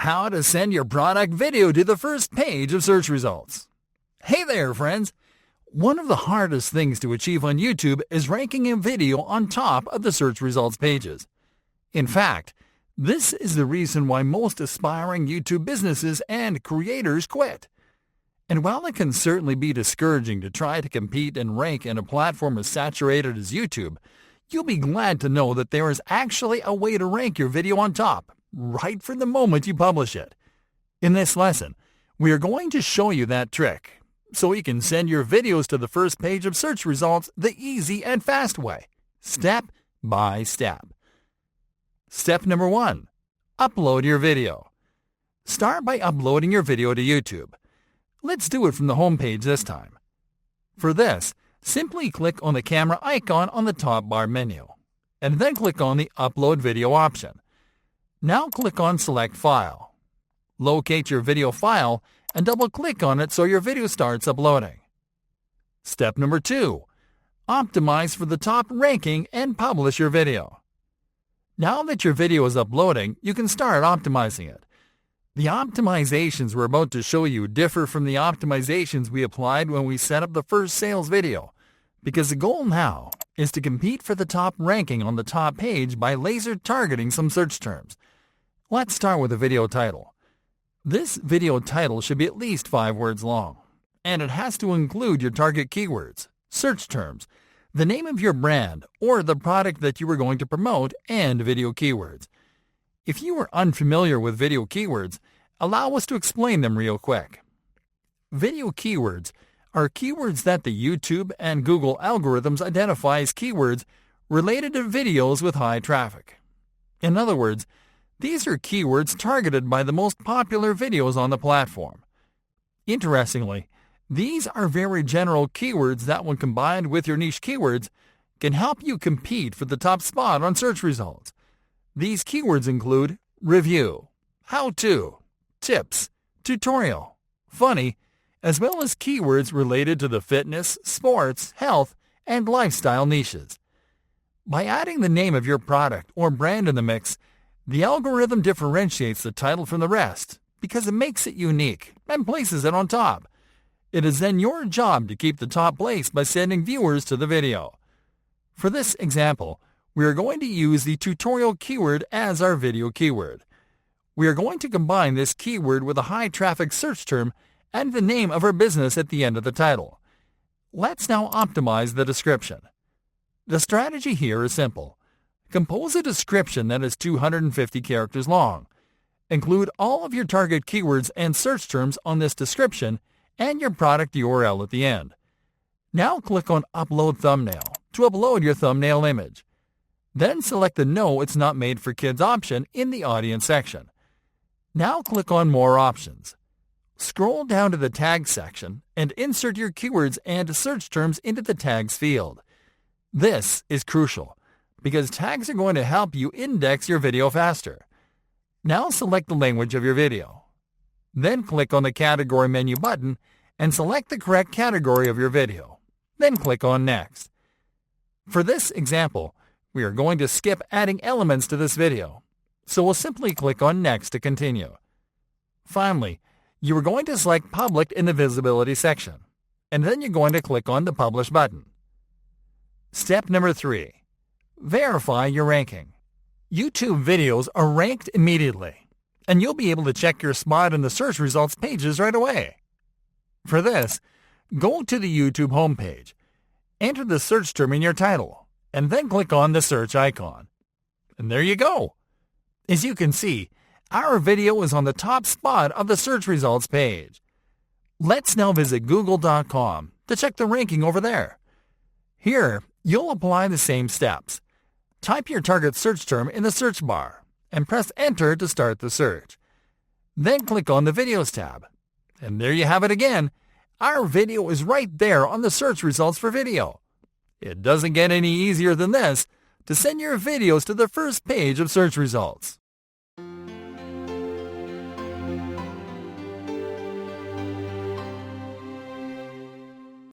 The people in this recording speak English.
How to send your product video to the first page of search results. Hey there, friends! One of the hardest things to achieve on YouTube is ranking a video on top of the search results pages. In fact, this is the reason why most aspiring YouTube businesses and creators quit. And while it can certainly be discouraging to try to compete and rank in a platform as saturated as YouTube, you'll be glad to know that there is actually a way to rank your video on top, right from the moment you publish it. In this lesson, we are going to show you that trick, so you can send your videos to the first page of search results the easy and fast way, step by step. Step number 1. Upload your video. Start by uploading your video to YouTube. Let's do it from the home page this time. For this, simply click on the camera icon on the top bar menu, and then click on the Upload Video option. Now click on Select File. Locate your video file and double-click on it so your video starts uploading. Step number 2. Optimize for the top ranking and publish your video. Now that your video is uploading, you can start optimizing it. The optimizations we're about to show you differ from the optimizations we applied when we set up the first sales video, because the goal now is to compete for the top ranking on the top page by laser targeting some search terms. Let's start with the video title. This video title should be at least 5 words long, and it has to include your target keywords, search terms, the name of your brand or the product that you are going to promote, and video keywords. If you are unfamiliar with video keywords, allow us to explain them real quick. Video keywords are keywords that the YouTube and Google algorithms identify as keywords related to videos with high traffic. In other words, these are keywords targeted by the most popular videos on the platform. Interestingly, these are very general keywords that, when combined with your niche keywords, can help you compete for the top spot on search results. These keywords include review, how-to, tips, tutorial, funny, as well as keywords related to the fitness, sports, health, and lifestyle niches. By adding the name of your product or brand in the mix, the algorithm differentiates the title from the rest because it makes it unique and places it on top. It is then your job to keep the top place by sending viewers to the video. For this example, we are going to use the tutorial keyword as our video keyword. We are going to combine this keyword with a high-traffic search term and the name of our business at the end of the title. Let's now optimize the description. The strategy here is simple. Compose a description that is 250 characters long. Include all of your target keywords and search terms on this description and your product URL at the end. Now click on Upload Thumbnail to upload your thumbnail image. Then select the No It's Not Made for Kids option in the Audience section. Now click on More Options. Scroll down to the Tags section and insert your keywords and search terms into the Tags field. This is crucial because tags are going to help you index your video faster. Now select the language of your video. Then click on the Category menu button and select the correct category of your video. Then click on Next. For this example, we are going to skip adding elements to this video, so we'll simply click on Next to continue. Finally, you are going to select Public in the Visibility section, and then you're going to click on the Publish button. Step number 3. Verify your ranking. YouTube videos are ranked immediately, and you'll be able to check your spot in the search results pages right away. For this, go to the YouTube homepage, enter the search term in your title, and then click on the search icon. And there you go. As you can see, our video is on the top spot of the search results page. Let's now visit google.com to check the ranking over there. Here, you'll apply the same steps. Type your target search term in the search bar and press Enter to start the search. Then click on the Videos tab. And there you have it again. Our video is right there on the search results for video. It doesn't get any easier than this to send your videos to the first page of search results.